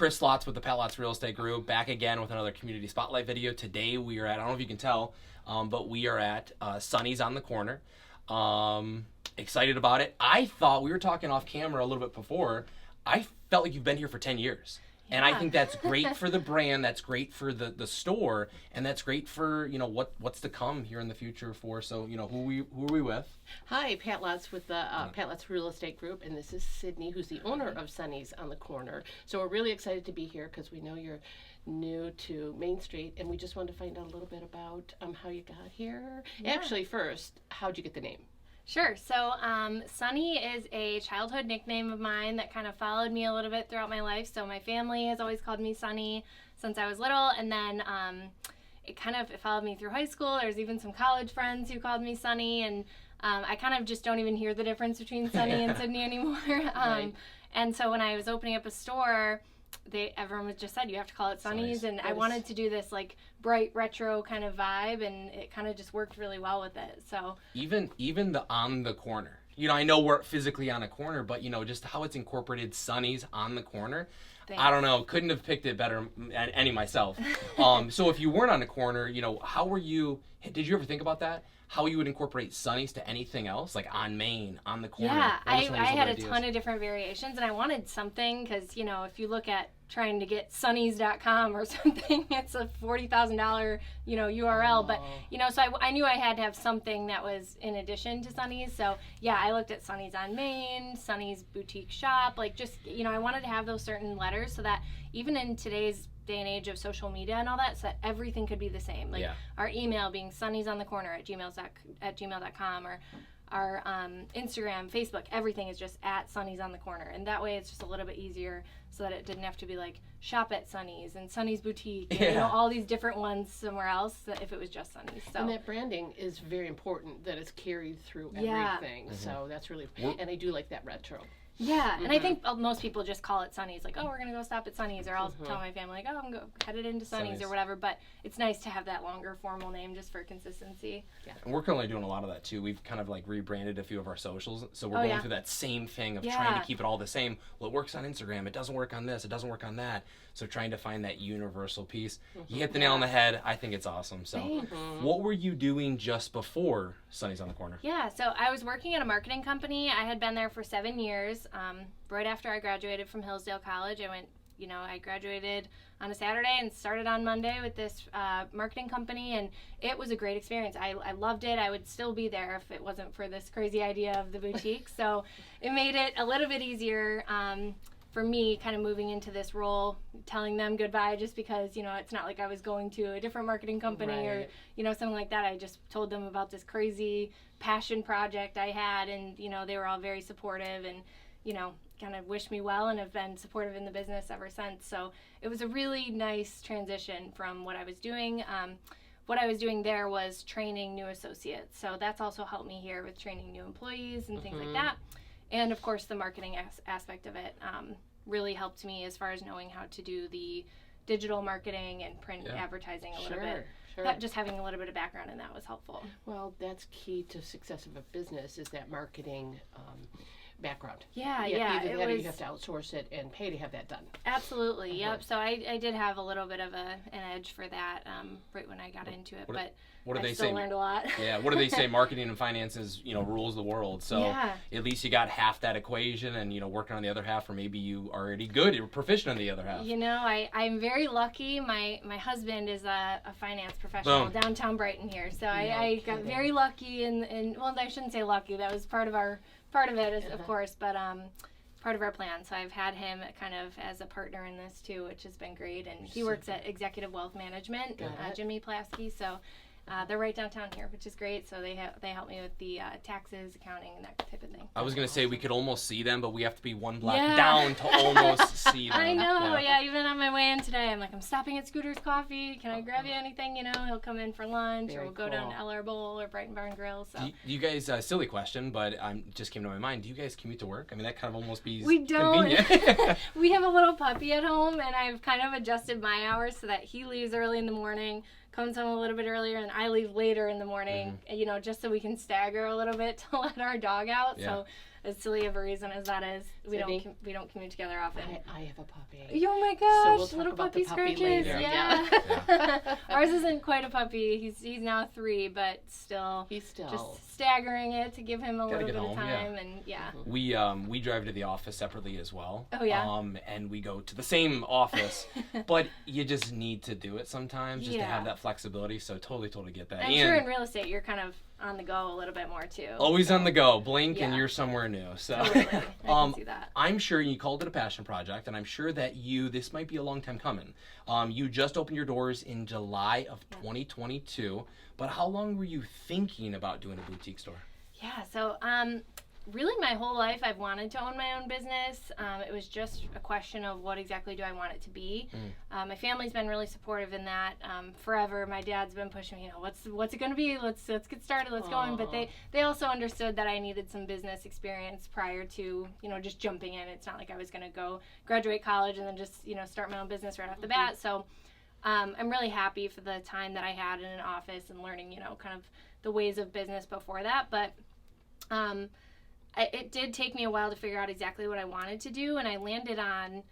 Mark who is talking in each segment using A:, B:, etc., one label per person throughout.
A: Chris Slotz with the Pat Lots Real Estate Group, back again with another Community Spotlight video. Today we are at, I don't know if you can tell, but we are at Sonny's on the corner. Excited about it. I thought, we were talking off camera a little bit before, I felt like you've been here for 10 years. And I think that's great for the brand, that's great for the store, and that's great for, what's to come here in the future for, so, who are we with?
B: Hi, Pat Lots with the Pat Lots Real Estate Group, and this is Sydney, who's the owner of Sonny's on the corner. So we're really excited to be here because we know you're new to Main Street, and we just wanted to find out a little bit about how you got here. Yeah. Actually, first, how'd you get the name?
C: Sure. So Sunny is a childhood nickname of mine that kind of followed me a little bit throughout my life. So my family has always called me Sunny since I was little, and then it followed me through high school. There's even some college friends who called me Sunny, and I kind of just don't even hear the difference between Sunny and Sydney anymore.
B: Right.
C: And so when I was opening up a store, everyone just said you have to call it Sonny's, and I wanted to do this like bright retro kind of vibe, and it kind of just worked really well with it. So
A: even the on the corner, I know we're physically on a corner, but just how it's incorporated Sonny's on the corner. Thanks. I don't know, couldn't have picked it better any myself. So if you weren't on the corner, did you ever think about that? How you would incorporate Sonny's to anything else, like on Main, on the corner?
C: Yeah, I had a ton of different variations, and I wanted something because, if you look at trying to get Sonnys.com or something, it's a $40,000, URL. But, so I knew I had to have something that was in addition to Sonny's. So, yeah, I looked at Sonny's on Main, Sonny's Boutique Shop, I wanted to have those certain letters so that even in today's day and age of social media and all that, so that everything could be the same. Our email being sunnysonthecorner@gmail.com, or our Instagram, Facebook, everything is just at Sonny's on the corner. And that way it's just a little bit easier so that it didn't have to be like shop at Sonny's and Sonny's Boutique and all these different ones somewhere else if it was just Sonny's. So.
B: And that branding is very important, that it's carried through everything. So that's really, and I do like that retro.
C: Yeah, and I think most people just call it Sonny's, like, oh, we're going to go stop at Sonny's, or I'll tell my family, like, oh, I'm headed into Sonny's or whatever, but it's nice to have that longer formal name just for consistency.
A: Yeah. And we're currently doing a lot of that, too. We've kind of, rebranded a few of our socials, so we're going through that same thing of trying to keep it all the same. Well, it works on Instagram, it doesn't work on this, it doesn't work on that, so trying to find that universal piece. You hit the nail on the head. I think it's awesome. So what were you doing just before Sonny's on the corner?
C: Yeah, so I was working at a marketing company. I had been there for 7 years. Right after I graduated from Hillsdale College, I went, I graduated on a Saturday and started on Monday with this marketing company, and it was a great experience. I loved it. I would still be there if it wasn't for this crazy idea of the boutique. So it made it a little bit easier for me kind of moving into this role, telling them goodbye just because, it's not like I was going to a different marketing company or, something like that. I just told them about this crazy passion project I had, and, they were all very supportive and, kind of wished me well and have been supportive in the business ever since. So it was a really nice transition from what I was doing. What I was doing there was training new associates. So that's also helped me here with training new employees and things like that. And of course, the marketing aspect of it really helped me as far as knowing how to do the digital marketing and print advertising a little bit. Sure. Just having a little bit of background in that was helpful.
B: Well, that's key to success of a business, is that marketing background.
C: Yeah.
B: You have to outsource it and pay to have that done.
C: Absolutely. Yep. So I did have a little bit of an edge for that right when I got into it, but I still learned a lot.
A: Yeah. What do they say? Marketing and finances, rules the world. So at least you got half that equation, and working on the other half, or maybe you already good, you're proficient on the other half.
C: I'm very lucky. My husband is a finance professional, Downtown Brighton here. So I got very lucky, and well, I shouldn't say lucky. That was part of it, of course, but part of our plan. So I've had him kind of as a partner in this too, which has been great. And he works at Executive Wealth Management, Jimmy Plasky. So they're right downtown here, which is great. So they help me with the taxes, accounting, and that type of thing.
A: I was going to say we could almost see them, but we have to be one block down to almost see them.
C: I know, even on my way in today, I'm like, I'm stopping at Scooter's Coffee. Can I grab you anything? He'll come in for lunch, or we'll go down to LR Bowl or Brighton Barn Grill. So.
A: Do you guys, silly question, but just came to my mind, do you guys commute to work? I mean, that kind of almost be
C: We don't.
A: convenient.
C: We have a little puppy at home, and I've kind of adjusted my hours so that he leaves early in the morning, comes home a little bit earlier, and I leave later in the morning, just so we can stagger a little bit to let our dog out. So as silly of a reason as that is. We
B: Sydney?
C: we don't commute together often.
B: I have a puppy.
C: Oh my gosh,
B: we'll talk
C: little
B: about
C: puppy
B: the puppy
C: scratches.
B: later.
C: Yeah. Ours isn't quite a puppy. He's now 3, but still
B: He's still
C: just staggering it to give him a
A: Gotta
C: little
A: get
C: bit
A: home,
C: of
A: yeah.
C: time and yeah.
A: We drive to the office separately as well.
C: Oh, yeah?
A: And we go to the same office, but you just need to do it sometimes just to
C: Yeah.
A: have that flexibility. So totally get that.
C: I'm
A: and
C: sure in real estate you're kind of on the go a little bit more too.
A: always on the go. Blink and
C: Yeah.
A: you're somewhere new. So
C: Totally. I can see that.
A: I'm sure you called it a passion project, and I'm sure that this might be a long time coming. You just opened your doors in July of 2022, but how long were you thinking about doing a boutique store?
C: Yeah, so really my whole life I've wanted to own my own business. It was just a question of what exactly do I want it to be. My family's been really supportive in that forever. My dad's been pushing me, what's it going to be? Let's get started, let's go in. But they also understood that I needed some business experience prior to, just jumping in. It's not like I was going to go graduate college and then just, start my own business right off the bat. So I'm really happy for the time that I had in an office and learning, kind of the ways of business before that. But it did take me a while to figure out exactly what I wanted to do, and I landed on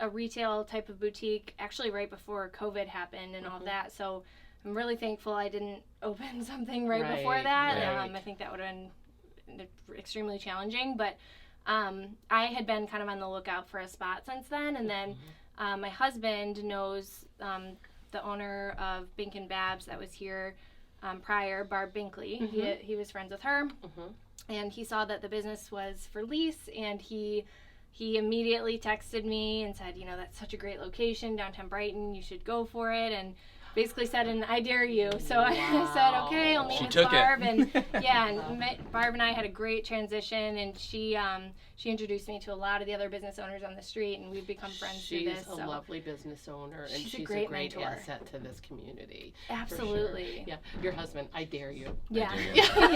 C: a retail type of boutique actually right before COVID happened and all that. So I'm really thankful I didn't open something right before that.
A: Right.
C: I think that would have been extremely challenging, but I had been kind of on the lookout for a spot since then, and then my husband knows the owner of Bink and Babs that was here prior, Barb Binkley. He was friends with her. And he saw that the business was for lease, and he immediately texted me and said, that's such a great location, downtown Brighton, you should go for it, and basically said, and I dare you. So I said, okay, I'll meet with Barb. And Barb and I had a great transition, and she introduced me to a lot of the other business owners on the street, and we've become friends through this.
B: She's a lovely business owner, and she's a great
C: mentor.
B: asset to this community.
C: Absolutely.
B: Sure. Yeah, your husband, I dare you.
C: Yeah.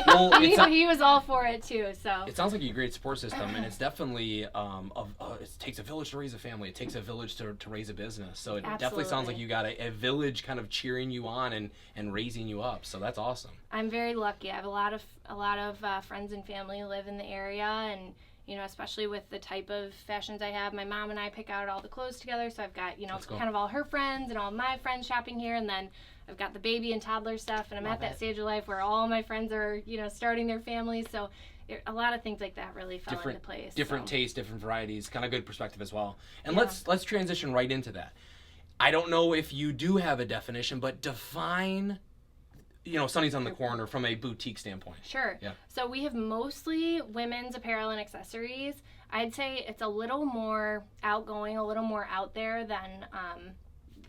A: Well,
C: he was all for it too. So
A: it sounds like a great support system, and it's definitely it takes a village to raise a family. It takes a village to raise a business. So it definitely sounds like you got a village kind of cheering you on and raising you up. So that's awesome.
C: I'm very lucky. I have a lot of friends and family who live in the area, and especially with the type of fashions I have. My mom and I pick out all the clothes together, so I've got kind of all her friends and all my friends shopping here, and then I've got the baby and toddler stuff, and I'm at that stage of life where all my friends are starting their families. So a lot of things like that really fell into place.
A: Different tastes, different varieties, kind of good perspective as well. And let's transition right into that. I don't know if you do have a definition, but define, Sunny's on the Corner from a boutique standpoint.
C: Sure.
A: Yeah.
C: So we have mostly women's apparel and accessories. I'd say it's a little more outgoing, a little more out there than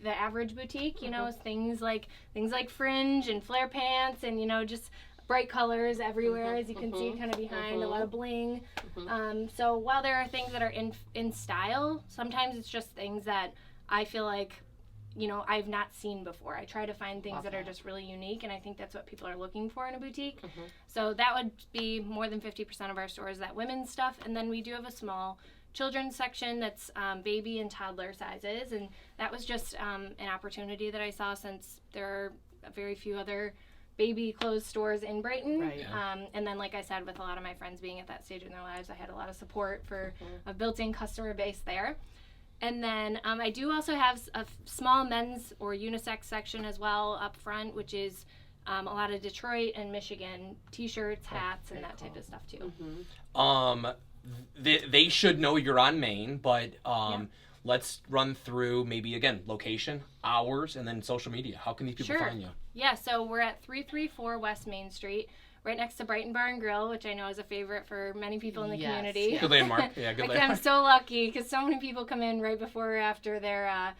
C: the average boutique. Things like fringe and flare pants and just bright colors everywhere, as you can see kind of behind, a lot of bling. So while there are things that are in style, sometimes it's just things that I feel like I've not seen before. I try to find things that are just really unique, and I think that's what people are looking for in a boutique. So that would be more than 50% of our stores, that women's stuff. And then we do have a small children's section that's baby and toddler sizes, and that was just an opportunity that I saw since there are very few other baby clothes stores in Brighton.
B: Right.
C: And then, like I said, with a lot of my friends being at that stage in their lives, I had a lot of support for a built-in customer base there. And then I do also have a small men's or unisex section as well up front, which is a lot of Detroit and Michigan t-shirts, hats, and that type of stuff too.
A: They should know you're on Main, but let's run through maybe, again, location, hours, and then social media. How can these people find you?
C: Yeah, so we're at 334 West Main Street, right next to Brighton Bar and Grill, which I know is a favorite for many people in the community.
A: Yeah. Good landmark. Yeah, good landmark.
C: I'm so lucky because so many people come in right before or after their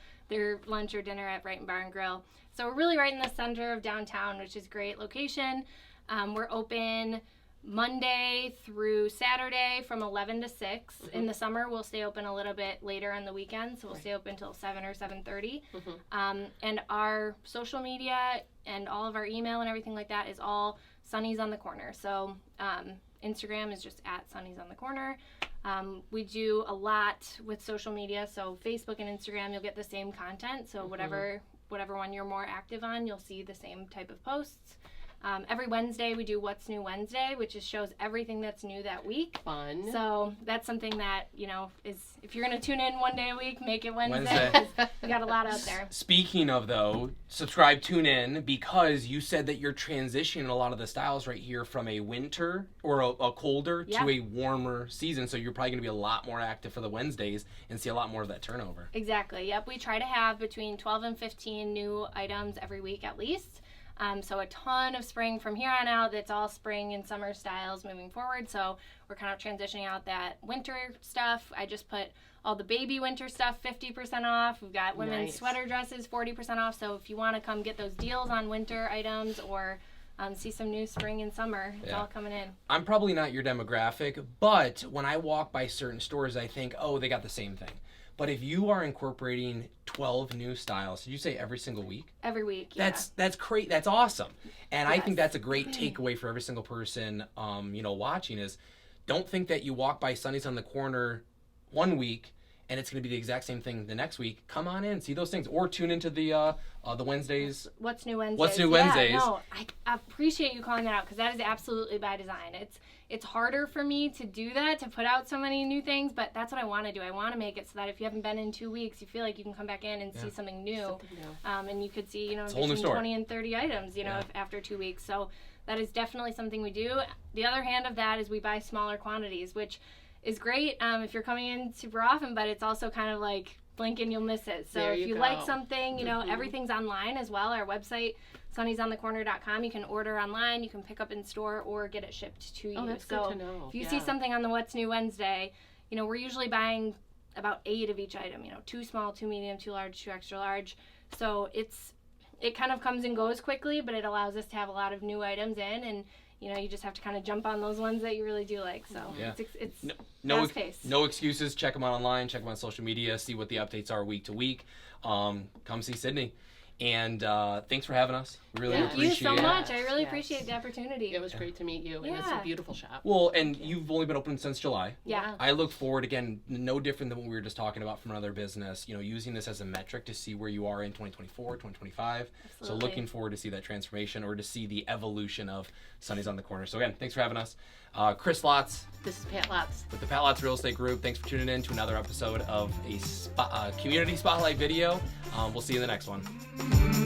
C: lunch or dinner at Brighton Bar and Grill. So we're really right in the center of downtown, which is a great location. We're open Monday through Saturday from 11 to 6. In the summer, we'll stay open a little bit later on the weekend, so we'll stay open until 7 or 7:30. And our social media and all of our email and everything like that is all Sunny's on the Corner. So Instagram is just at Sunny's on the Corner. We do a lot with social media, so Facebook and Instagram, you'll get the same content. So whatever one you're more active on, you'll see the same type of posts. Every Wednesday we do What's New Wednesday, which just shows everything that's new that week.
B: Fun.
C: So that's something that, is, if you're going to tune in one day a week, make it Wednesday. 'Cause we got a lot out there.
A: Speaking of, though, subscribe, tune in, because you said that you're transitioning a lot of the styles right here from a winter or a colder to a warmer season. So you're probably going to be a lot more active for the Wednesdays and see a lot more of that turnover.
C: Exactly. Yep. We try to have between 12 and 15 new items every week at least. So a ton of spring from here on out. That's all spring and summer styles moving forward. So we're kind of transitioning out that winter stuff. I just put all the baby winter stuff 50% off. We've got women's sweater dresses 40% off. So if you want to come get those deals on winter items or see some new spring and summer, it's all coming in.
A: I'm probably not your demographic, but when I walk by certain stores, I think, oh, they got the same thing. But if you are incorporating 12 new styles, did you say every single week?
C: Every week, yeah.
A: That's great. That's awesome. And I think that's a great takeaway for every single person, watching is, don't think that you walk by Sunny's on the Corner one week and it's going to be the exact same thing the next week. Come on in, see those things, or tune into the Wednesdays.
C: What's New Wednesdays?
A: What's New Wednesdays?
C: Yeah, no, I appreciate you calling that out, because that is absolutely by design. It's harder for me to do that, to put out so many new things, but that's what I want to do. I want to make it so that if you haven't been in 2 weeks, you feel like you can come back in and see something new. And you could see, between 20 and 30 items, if after 2 weeks. So that is definitely something we do. The other hand of that is we buy smaller quantities, which is great if you're coming in super often, but it's also kind of like blink and you'll miss it. So if you like something, everything's online as well. Our website, sunnysonthecorner.com. You can order online, you can pick up in store, or get it shipped to you.
B: Oh, that's good to know.
C: If you see something on the What's New Wednesday, we're usually buying about 8 of each item. 2 small, 2 medium, 2 large, 2 extra large. So it kind of comes and goes quickly, but it allows us to have a lot of new items in, and you just have to kind of jump on those ones that you really do like. So it's fast-paced.
A: No excuses. Check them out online. Check them on social media. See what the updates are week to week. Come see Sydney. And thanks for having us. We really appreciate it.
C: Thank you so much. I really appreciate the opportunity.
B: It was great to meet you, and it's a beautiful shop.
A: Well, and you've only been open since July.
C: Yeah.
A: I look forward, again, no different than what we were just talking about from another business, using this as a metric to see where you are in 2024, 2025. Absolutely. So looking forward to see that transformation, or to see the evolution of Sunny's on the Corner. So again, thanks for having us. Chris Lotz.
B: This is Pat Lotz.
A: With the Pat Lotz Real Estate Group. Thanks for tuning in to another episode of a Community Spotlight video. We'll see you in the next one.